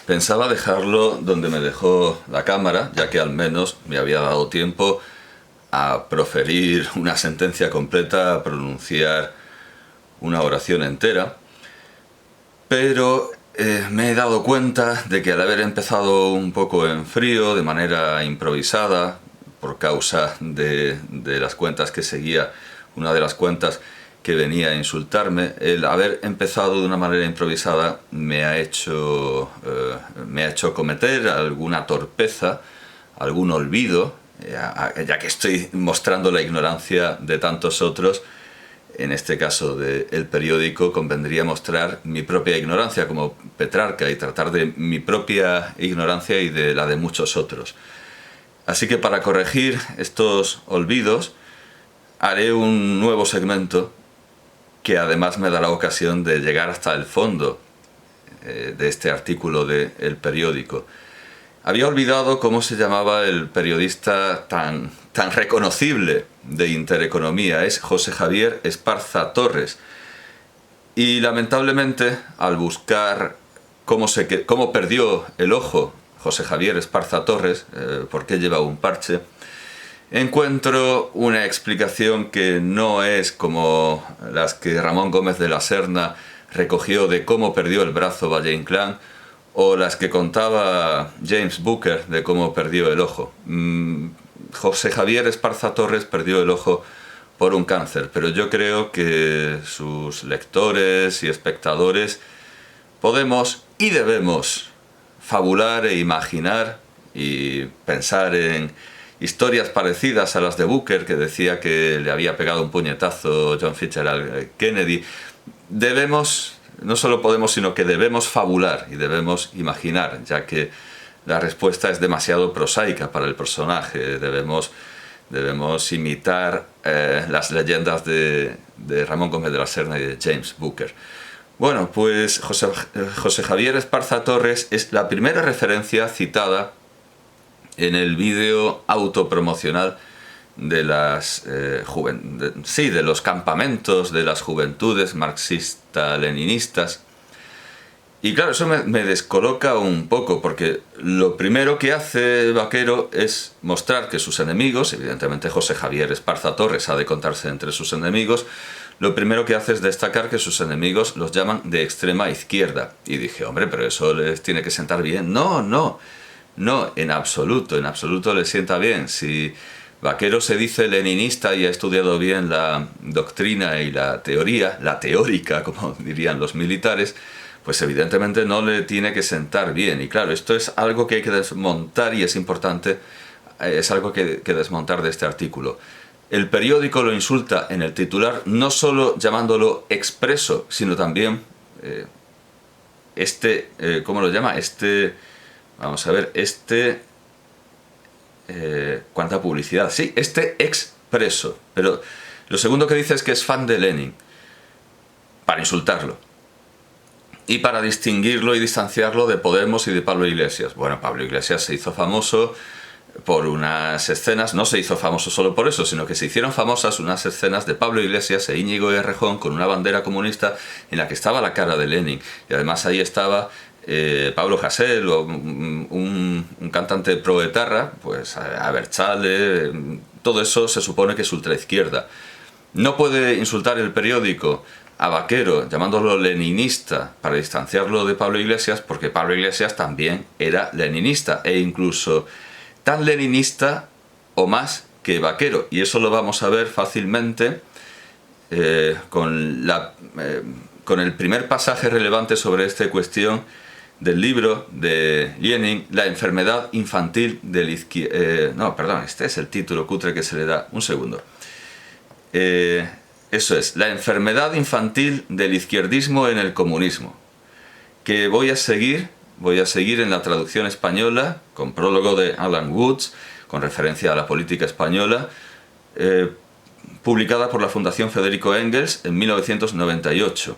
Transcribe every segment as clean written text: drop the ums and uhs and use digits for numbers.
Pensaba dejarlo donde me dejó la cámara, ya que al menos me había dado tiempo a proferir una sentencia completa, a pronunciar una oración entera, pero me he dado cuenta de que al haber empezado un poco en frío, de manera improvisada, por causa de las cuentas que seguía, una de las cuentas que venía a insultarme, el haber empezado de una manera improvisada me ha hecho cometer alguna torpeza, algún olvido, ya que estoy mostrando la ignorancia de tantos otros. En este caso del periódico convendría mostrar mi propia ignorancia como Petrarca y tratar de mi propia ignorancia y de la de muchos otros. Así que para corregir estos olvidos haré un nuevo segmento que además me dará ocasión de llegar hasta el fondo de este artículo del periódico. Había olvidado cómo se llamaba el periodista tan reconocible de Intereconomía. Es José Javier Esparza Torres. Y lamentablemente, al buscar cómo perdió el ojo José Javier Esparza Torres, por qué lleva un parche, encuentro una explicación que no es como las que Ramón Gómez de la Serna recogió de cómo perdió el brazo Valle Inclán, o las que contaba James Booker de cómo perdió el ojo. José Javier Esparza Torres perdió el ojo por un cáncer, pero yo creo que sus lectores y espectadores podemos y debemos fabular e imaginar y pensar en historias parecidas a las de Booker, que decía que le había pegado un puñetazo John Fitzgerald Kennedy. No solo podemos, sino que debemos fabular y debemos imaginar, ya que la respuesta es demasiado prosaica para el personaje. Debemos imitar las leyendas de Ramón Gómez de la Serna y de James Booker. Bueno, pues José Javier Esparza Torres es la primera referencia citada en el vídeo autopromocional de de los campamentos de las juventudes marxista-leninistas. Y claro, eso me descoloca un poco, porque lo primero que hace Vaquero es mostrar que sus enemigos, evidentemente José Javier Esparza Torres ha de contarse entre sus enemigos, lo primero que hace es destacar que sus enemigos los llaman de extrema izquierda. Y dije, hombre, pero eso les tiene que sentar bien. No, en absoluto les sienta bien. Si Vaquero se dice leninista y ha estudiado bien la doctrina y la teórica, como dirían los militares, pues evidentemente no le tiene que sentar bien. Y claro, esto es algo que hay que desmontar y es importante, es algo que desmontar de este artículo. El periódico lo insulta en el titular, no solo llamándolo expreso, sino también ¿cómo lo llama? Vamos a ver, ¿cuánta publicidad? Sí, expreso. Pero lo segundo que dice es que es fan de Lenin, para insultarlo. Y para distinguirlo y distanciarlo de Podemos y de Pablo Iglesias. Bueno, Pablo Iglesias se hizo famoso por unas escenas, no se hizo famoso solo por eso, sino que se hicieron famosas unas escenas de Pablo Iglesias e Íñigo Errejón con una bandera comunista en la que estaba la cara de Lenin. Y además ahí estaba Pablo Hasél, un cantante proetarra, pues Abertzale, todo eso se supone que es ultraizquierda. No puede insultar el periódico a Vaquero llamándolo leninista para distanciarlo de Pablo Iglesias, porque Pablo Iglesias también era leninista, e incluso tan leninista o más que Vaquero, y eso lo vamos a ver fácilmente con el primer pasaje relevante sobre esta cuestión del libro de Lenin, La enfermedad infantil del izquierdismo. Este es el título cutre que se le da. Un segundo. Eso es, La enfermedad infantil del izquierdismo en el comunismo, que voy a seguir en la traducción española, con prólogo de Alan Woods, con referencia a la política española, publicada por la Fundación Federico Engels en 1998.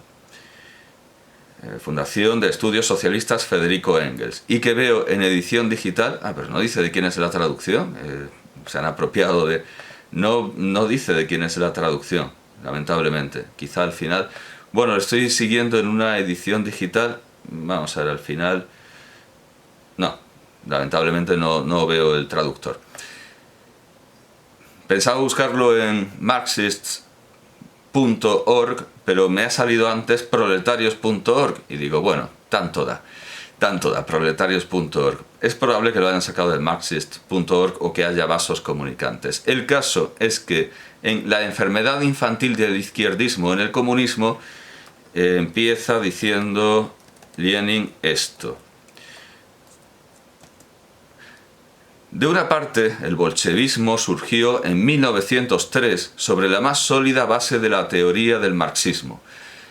Fundación de Estudios Socialistas Federico Engels, y que veo en edición digital. Pero no dice de quién es la traducción, se han apropiado de... No dice de quién es la traducción, lamentablemente. Quizá al final... Bueno, lo estoy siguiendo en una edición digital. Vamos a ver, al final No, lamentablemente no veo el traductor. Pensaba buscarlo en marxists.org, pero me ha salido antes proletarios.org y digo, bueno, tanto da, proletarios.org. Es probable que lo hayan sacado del marxist.org o que haya vasos comunicantes. El caso es que en La enfermedad infantil del izquierdismo en el comunismo empieza diciendo Lenin esto. De una parte, el bolchevismo surgió en 1903 sobre la más sólida base de la teoría del marxismo,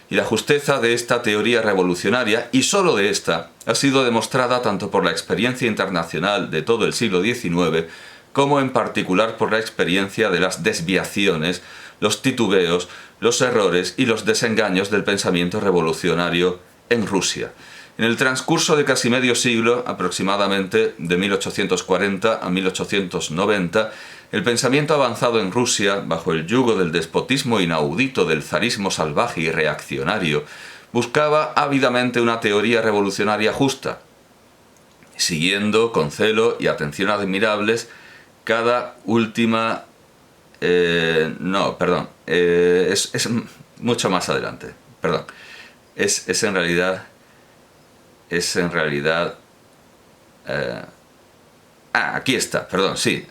y la justeza de esta teoría revolucionaria, y sólo de esta, ha sido demostrada tanto por la experiencia internacional de todo el siglo XIX, como en particular por la experiencia de las desviaciones, los titubeos, los errores y los desengaños del pensamiento revolucionario en Rusia. En el transcurso de casi medio siglo, aproximadamente de 1840 a 1890, el pensamiento avanzado en Rusia, bajo el yugo del despotismo inaudito del zarismo salvaje y reaccionario, buscaba ávidamente una teoría revolucionaria justa, siguiendo con celo y atención admirables cada última... es mucho más adelante, perdón. Es en realidad... aquí está, perdón, sí.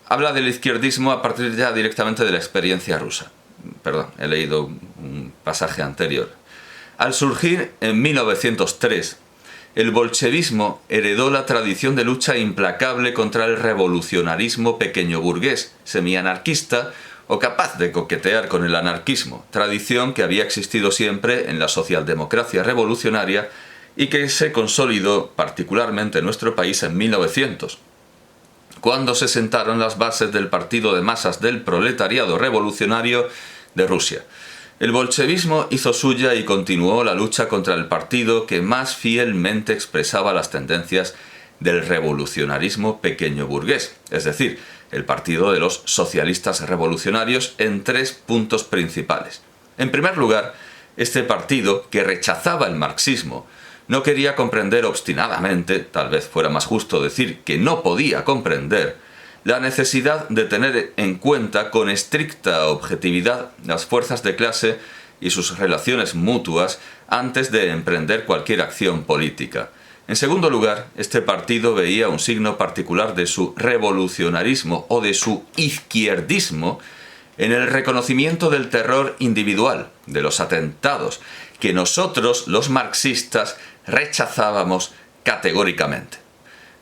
Habla del izquierdismo a partir ya directamente de la experiencia rusa. Perdón, he leído un pasaje anterior. Al surgir en 1903, el bolchevismo heredó la tradición de lucha implacable contra el revolucionarismo pequeño burgués, semianarquista o capaz de coquetear con el anarquismo, tradición que había existido siempre en la socialdemocracia revolucionaria y que se consolidó particularmente en nuestro país en 1900, cuando se sentaron las bases del partido de masas del proletariado revolucionario de Rusia. El bolchevismo hizo suya y continuó la lucha contra el partido que más fielmente expresaba las tendencias del revolucionarismo pequeño burgués, es decir, el partido de los socialistas revolucionarios, en 3 puntos principales. En primer lugar, este partido, que rechazaba el marxismo, no quería comprender obstinadamente, tal vez fuera más justo decir que no podía comprender, la necesidad de tener en cuenta con estricta objetividad las fuerzas de clase y sus relaciones mutuas antes de emprender cualquier acción política. En segundo lugar, este partido veía un signo particular de su revolucionarismo o de su izquierdismo en el reconocimiento del terror individual, de los atentados, que nosotros, los marxistas, rechazábamos categóricamente.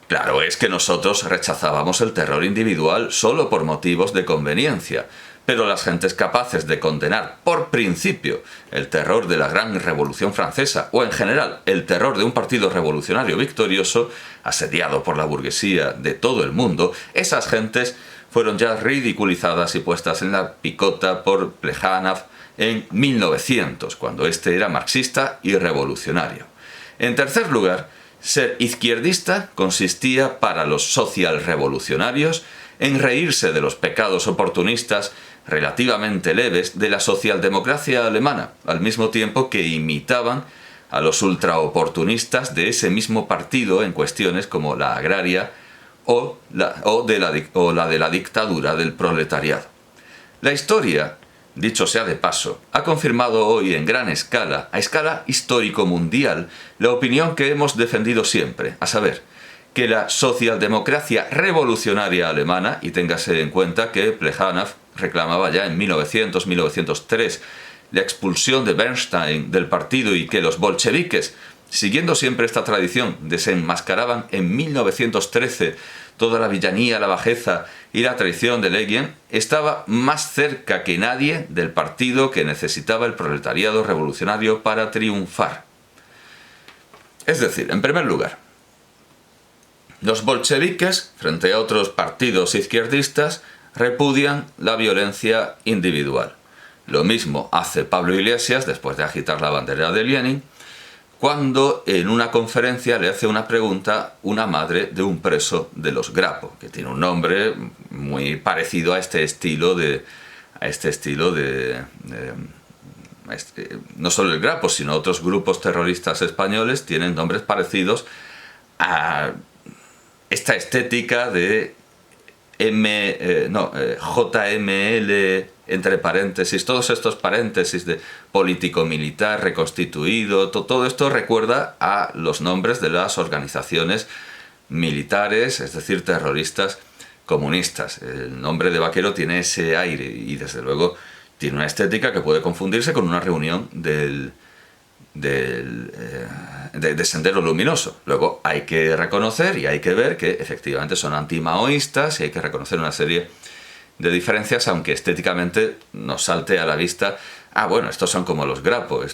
Claro es que nosotros rechazábamos el terror individual solo por motivos de conveniencia, pero las gentes capaces de condenar por principio el terror de la gran Revolución Francesa o en general el terror de un partido revolucionario victorioso, asediado por la burguesía de todo el mundo, esas gentes fueron ya ridiculizadas y puestas en la picota por Plejánov en 1900, cuando este era marxista y revolucionario. En tercer lugar, ser izquierdista consistía para los socialrevolucionarios en reírse de los pecados oportunistas relativamente leves de la socialdemocracia alemana, al mismo tiempo que imitaban a los ultraoportunistas de ese mismo partido en cuestiones como la agraria o la de la dictadura del proletariado. La historia, dicho sea de paso, ha confirmado hoy en gran escala, a escala histórico-mundial, la opinión que hemos defendido siempre, a saber, que la socialdemocracia revolucionaria alemana, y téngase en cuenta que Plejánov reclamaba ya en 1900-1903 la expulsión de Bernstein del partido y que los bolcheviques, siguiendo siempre esta tradición, desenmascaraban en 1913 toda la villanía, la bajeza y la traición de Lenin, estaba más cerca que nadie del partido que necesitaba el proletariado revolucionario para triunfar. Es decir, en primer lugar, los bolcheviques, frente a otros partidos izquierdistas, repudian la violencia individual. Lo mismo hace Pablo Iglesias, después de agitar la bandera de Lenin, cuando en una conferencia le hace una pregunta una madre de un preso de los Grapo, que tiene un nombre muy parecido a este estilo de no solo el Grapo, sino otros grupos terroristas españoles tienen nombres parecidos a esta estética de JML, entre paréntesis, todos estos paréntesis de político-militar, reconstituido, todo esto recuerda a los nombres de las organizaciones militares, es decir, terroristas comunistas. El nombre de Vaquero tiene ese aire y desde luego tiene una estética que puede confundirse con una reunión de Sendero Luminoso. Luego hay que reconocer y hay que ver que efectivamente son antimaoístas y hay que reconocer una serie de diferencias, aunque estéticamente nos salte a la vista, bueno, estos son como los Grapo,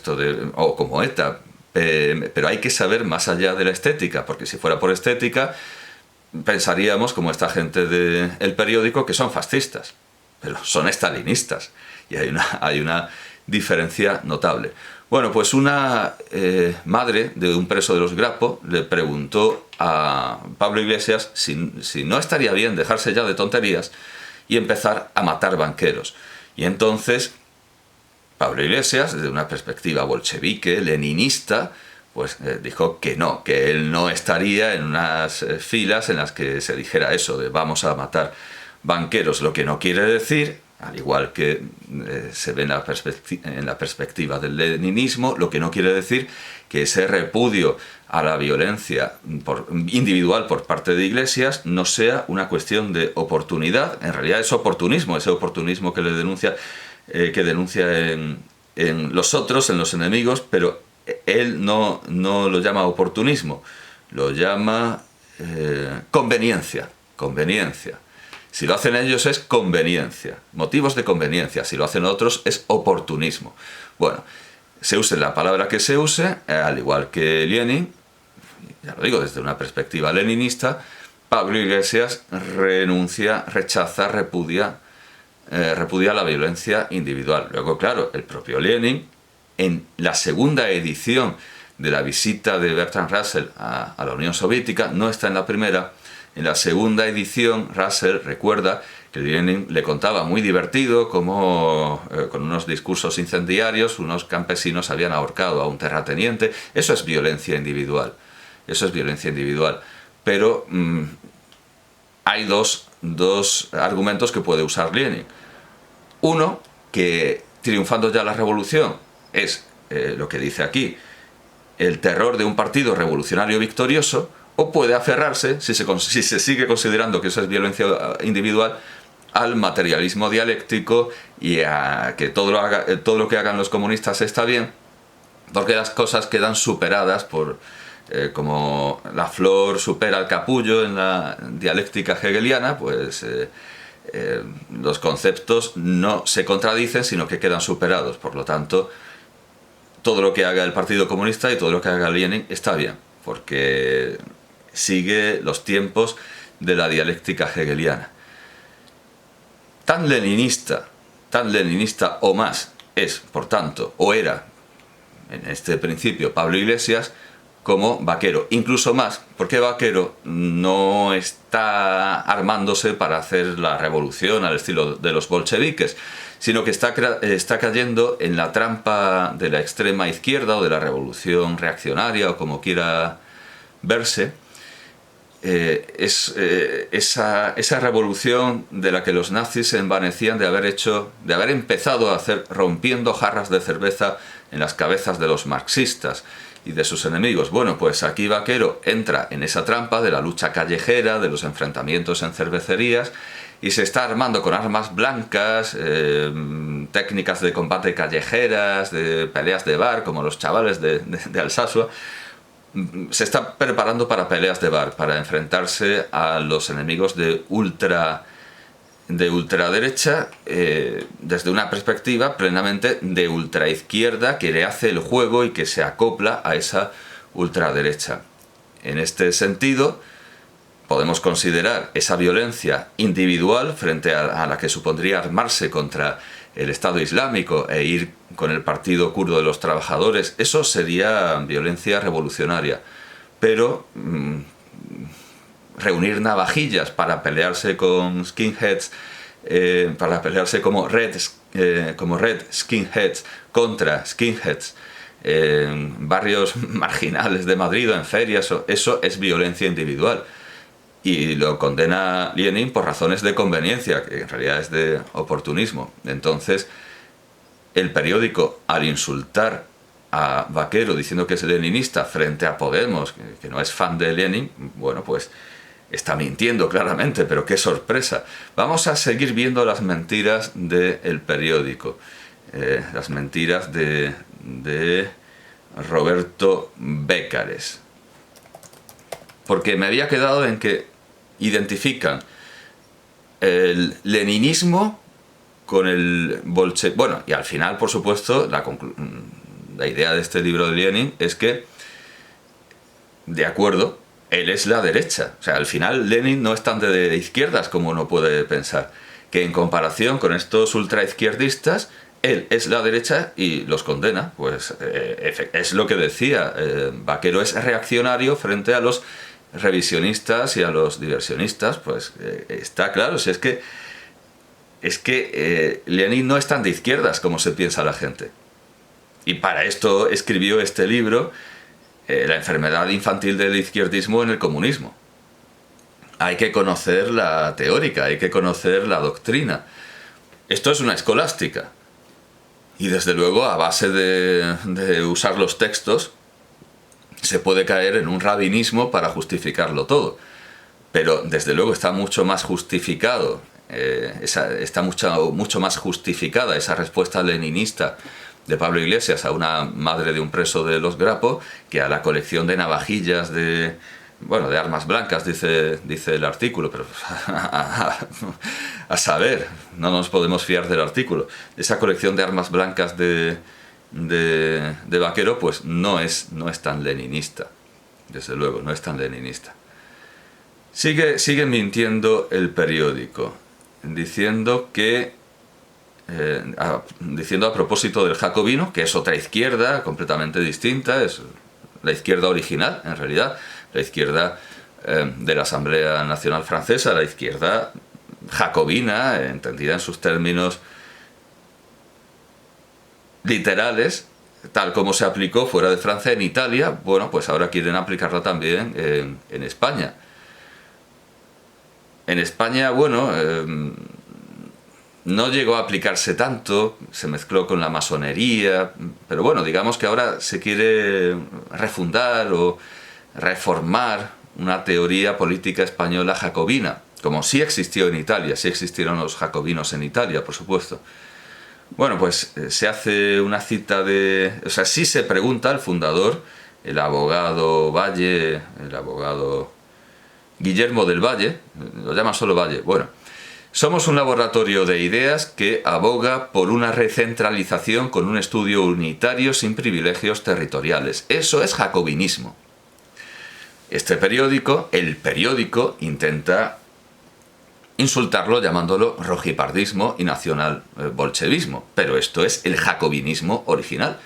o como ETA, pero hay que saber más allá de la estética, porque si fuera por estética pensaríamos, como esta gente del periódico, que son fascistas, pero son estalinistas, y hay una diferencia notable. Bueno, pues una madre de un preso de los Grapo le preguntó a Pablo Iglesias si no estaría bien dejarse ya de tonterías y empezar a matar banqueros. Y entonces Pablo Iglesias, desde una perspectiva bolchevique, leninista, pues dijo que no, que él no estaría en unas filas en las que se dijera eso de vamos a matar banqueros, lo que no quiere decir, al igual que se ve en la perspectiva del leninismo, lo que no quiere decir que ese repudio a la violencia individual por parte de Iglesias no sea una cuestión de oportunidad. En realidad es oportunismo, ese oportunismo que denuncia en los otros, en los enemigos, pero él no lo llama oportunismo, lo llama conveniencia. Si lo hacen ellos es conveniencia, motivos de conveniencia. Si lo hacen otros es oportunismo. Bueno, se use la palabra que se use, al igual que Lenin, ya lo digo desde una perspectiva leninista, Pablo Iglesias rechaza, repudia la violencia individual. Luego, claro, el propio Lenin, en la segunda edición de la visita de Bertrand Russell a la Unión Soviética, no está en la primera. En la segunda edición, Russell recuerda que Lenin le contaba muy divertido cómo con unos discursos incendiarios unos campesinos habían ahorcado a un terrateniente. Eso es violencia individual. Pero hay dos argumentos que puede usar Lenin. Uno, que triunfando ya la revolución es lo que dice aquí, el terror de un partido revolucionario victorioso, o puede aferrarse, si se sigue considerando que eso es violencia individual, al materialismo dialéctico y a que todo lo que hagan los comunistas está bien, porque las cosas quedan superadas como la flor supera al capullo en la dialéctica hegeliana, pues los conceptos no se contradicen, sino que quedan superados. Por lo tanto, todo lo que haga el Partido Comunista y todo lo que haga Lenin está bien, porque sigue los tiempos de la dialéctica hegeliana. Tan leninista o más es, por tanto, o era en este principio Pablo Iglesias, como Vaquero, incluso más, porque Vaquero no está armándose para hacer la revolución al estilo de los bolcheviques, sino que está cayendo en la trampa de la extrema izquierda o de la revolución reaccionaria o como quiera verse. Esa revolución de la que los nazis se envanecían de haber empezado a hacer rompiendo jarras de cerveza en las cabezas de los marxistas y de sus enemigos. Bueno, pues aquí Vaquero entra en esa trampa de la lucha callejera, de los enfrentamientos en cervecerías, y se está armando con armas blancas, técnicas de combate callejeras, de peleas de bar, como los chavales de Alsasua. Se está preparando para peleas de bar, para enfrentarse a los enemigos de ultraderecha desde una perspectiva plenamente de ultraizquierda que le hace el juego y que se acopla a esa ultraderecha. En este sentido, podemos considerar esa violencia individual frente a la que supondría armarse contra el Estado Islámico e ir con el Partido Kurdo de los Trabajadores. Eso sería violencia revolucionaria. Pero reunir navajillas para pelearse con skinheads, para pelearse como Red como Red Skinheads contra Skinheads en barrios marginales de Madrid o en ferias, eso es violencia individual. Y lo condena Lenin por razones de conveniencia, que en realidad es de oportunismo. Entonces, el periódico, al insultar a Vaquero diciendo que es leninista frente a Podemos, que no es fan de Lenin, bueno, pues está mintiendo claramente, pero qué sorpresa. Vamos a seguir viendo las mentiras del periódico, las mentiras de Roberto Bécares. Porque me había quedado en que identifican el leninismo con el bolchevismo. Bueno, y al final, por supuesto, la idea de este libro de Lenin es que, de acuerdo, él es la derecha. O sea, al final Lenin no es tan de izquierdas como uno puede pensar. Que en comparación con estos ultraizquierdistas, él es la derecha y los condena. Pues es lo que decía. Vaquero es reaccionario frente a los revisionistas y a los diversionistas. Pues está claro, si es que Lenin no es tan de izquierdas como se piensa la gente. Y para esto escribió este libro, La enfermedad infantil del izquierdismo en el comunismo. Hay que conocer la teórica, hay que conocer la doctrina. Esto es una escolástica. Y desde luego, a base de usar los textos, se puede caer en un rabinismo para justificarlo todo. Pero desde luego está mucho más justificado, está mucho más justificada esa respuesta leninista de Pablo Iglesias a una madre de un preso de los Grapo que a la colección de navajillas de armas blancas, dice el artículo, pero a saber, no nos podemos fiar del artículo. Esa colección de armas blancas de Vaquero, pues no es tan leninista, desde luego, no es tan leninista. Sigue mintiendo el periódico, diciendo a propósito del jacobino, que es otra izquierda completamente distinta, es la izquierda original, en realidad, la izquierda de la Asamblea Nacional Francesa, la izquierda jacobina, entendida en sus términos literales, tal como se aplicó fuera de Francia en Italia. Bueno, pues ahora quieren aplicarla también en España. En España, bueno, no llegó a aplicarse tanto, se mezcló con la masonería, pero bueno, digamos que ahora se quiere refundar o reformar una teoría política española jacobina, como sí existió en Italia, sí existieron los jacobinos en Italia, por supuesto. Bueno, pues se hace una cita sí se pregunta al fundador, el abogado Valle, el abogado Guillermo del Valle, lo llama solo Valle, bueno. Somos un laboratorio de ideas que aboga por una recentralización con un estudio unitario sin privilegios territoriales. Eso es jacobinismo. Este periódico, el periódico, intenta insultarlo llamándolo rojipardismo y nacional bolchevismo, pero esto es el jacobinismo original.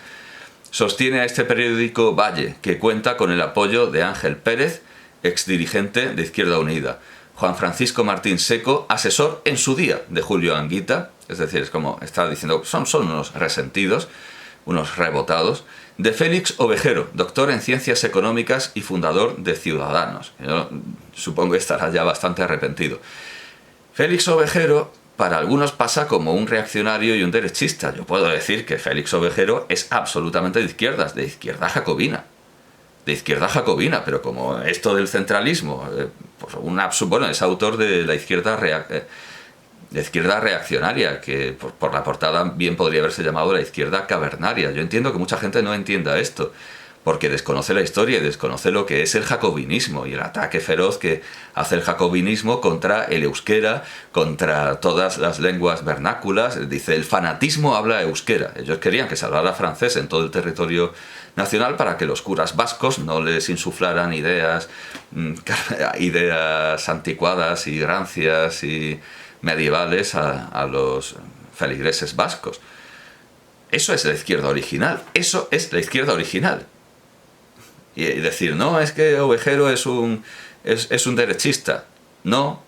Sostiene a este periódico Valle, que cuenta con el apoyo de Ángel Pérez, exdirigente de Izquierda Unida, Juan Francisco Martín Seco, asesor en su día de Julio Anguita, es decir, es como está diciendo, son unos resentidos, unos rebotados, de Félix Ovejero, doctor en Ciencias Económicas y fundador de Ciudadanos. Yo supongo que estará ya bastante arrepentido. Félix Ovejero, para algunos pasa como un reaccionario y un derechista. Yo puedo decir que Félix Ovejero es absolutamente de izquierdas, de izquierda jacobina. De izquierda jacobina, pero como esto del centralismo, pues es autor de la izquierda reaccionaria, que por la portada bien podría haberse llamado la izquierda cavernaria. Yo entiendo que mucha gente no entienda esto, porque desconoce la historia y desconoce lo que es el jacobinismo y el ataque feroz que hace el jacobinismo contra el euskera, contra todas las lenguas vernáculas. Dice, el fanatismo habla euskera. Ellos querían que se hablara francés en todo el territorio nacional para que los curas vascos no les insuflaran ideas anticuadas y rancias y medievales a los feligreses vascos. Eso es la izquierda original, eso es la izquierda original. Y decir, no, es que Ovejero es un derechista. No,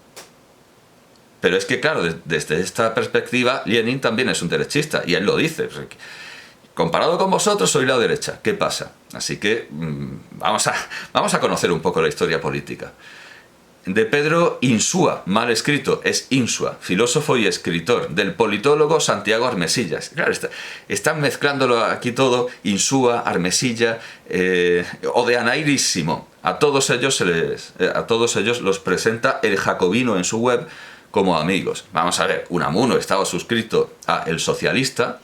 Pero es que, claro, desde esta perspectiva, Lenin también es un derechista, y él lo dice. Comparado con vosotros, soy la derecha. ¿Qué pasa? Así que vamos a conocer un poco la historia política. De Pedro Insúa, mal escrito, es Insua, filósofo y escritor, del politólogo Santiago Armesillas. Claro, están mezclándolo aquí todo, Insúa, Armesilla, o de Anairis Simón. A todos ellos los presenta el Jacobino en su web como amigos. Vamos a ver, Unamuno estaba suscrito a El Socialista,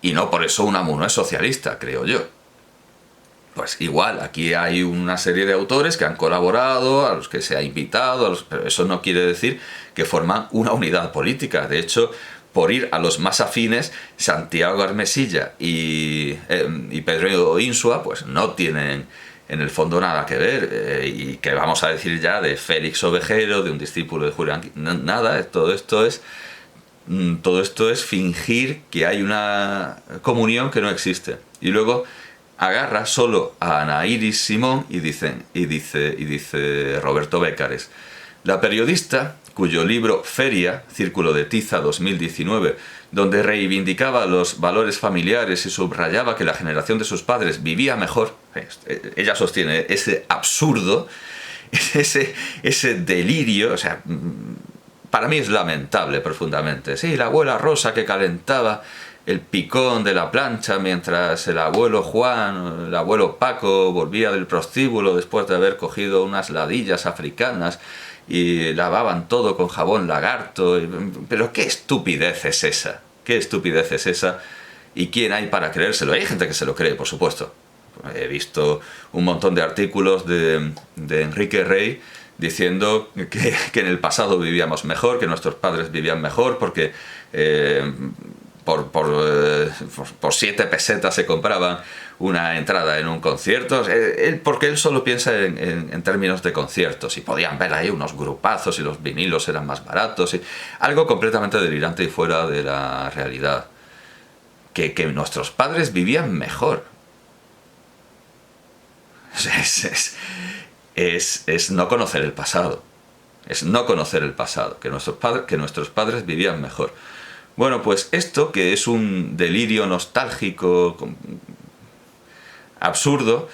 y no por eso Unamuno es socialista, creo yo. Pues igual, aquí hay una serie de autores que han colaborado, a los que se ha invitado, pero eso no quiere decir que forman una unidad política. De hecho, por ir a los más afines, Santiago Armesilla y Pedro Insua, pues no tienen en el fondo nada que ver. Y que vamos a decir ya de Félix Ovejero, de un discípulo de Julián, nada, todo esto es fingir que hay una comunión que no existe. Y luego agarra solo a Anairis Simón y dice Roberto Bécares, la periodista cuyo libro Feria, Círculo de Tiza 2019, donde reivindicaba los valores familiares y subrayaba que la generación de sus padres vivía mejor, ella sostiene ese absurdo, ese delirio, o sea, para mí es lamentable profundamente. Sí, la abuela Rosa que calentaba el picón de la plancha mientras el abuelo Juan, el abuelo Paco volvía del prostíbulo después de haber cogido unas ladillas africanas y lavaban todo con jabón lagarto. Pero qué estupidez es esa, qué estupidez es esa, y quién hay para creérselo. Hay gente que se lo cree, por supuesto. He visto un montón de artículos de Enrique Rey diciendo que en el pasado vivíamos mejor, que nuestros padres vivían mejor porque por 7 pesetas se compraban una entrada en un concierto, porque él solo piensa en términos de conciertos, y podían ver ahí unos grupazos y los vinilos eran más baratos, y algo completamente delirante y fuera de la realidad. Que nuestros padres vivían mejor. Es no conocer el pasado. Es no conocer el pasado, que nuestros padres vivían mejor. Bueno, pues esto, que es un delirio nostálgico absurdo,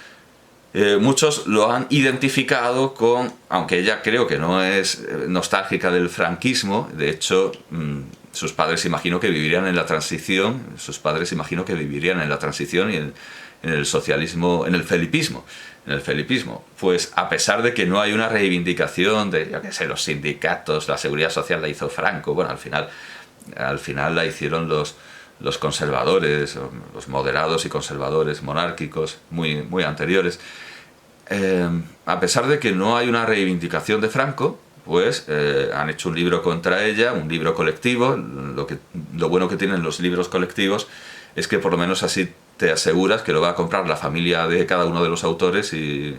muchos lo han identificado con, aunque ella creo que no es nostálgica del franquismo, de hecho, sus padres imagino que vivirían en la transición, y en el socialismo, en el felipismo. Pues a pesar de que no hay una reivindicación de, yo qué sé, los sindicatos, la seguridad social la hizo Franco, bueno, al final la hicieron los conservadores, los moderados y conservadores monárquicos muy anteriores. A pesar de que no hay una reivindicación de Franco, pues han hecho un libro contra ella, un libro colectivo. Lo bueno que tienen los libros colectivos es que por lo menos así te aseguras que lo va a comprar la familia de cada uno de los autores y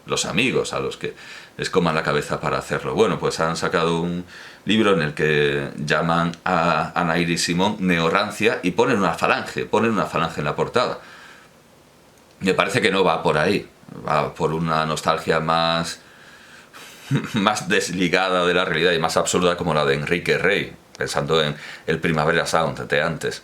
los amigos a los que les coman la cabeza para hacerlo. Bueno, pues han sacado un libro en el que llaman a Anairis Simón neorrancia y ponen una falange en la portada. Me parece que no va por ahí, va por una nostalgia más desligada de la realidad y más absurda, como la de Enrique Rey, pensando en el Primavera Sound de antes.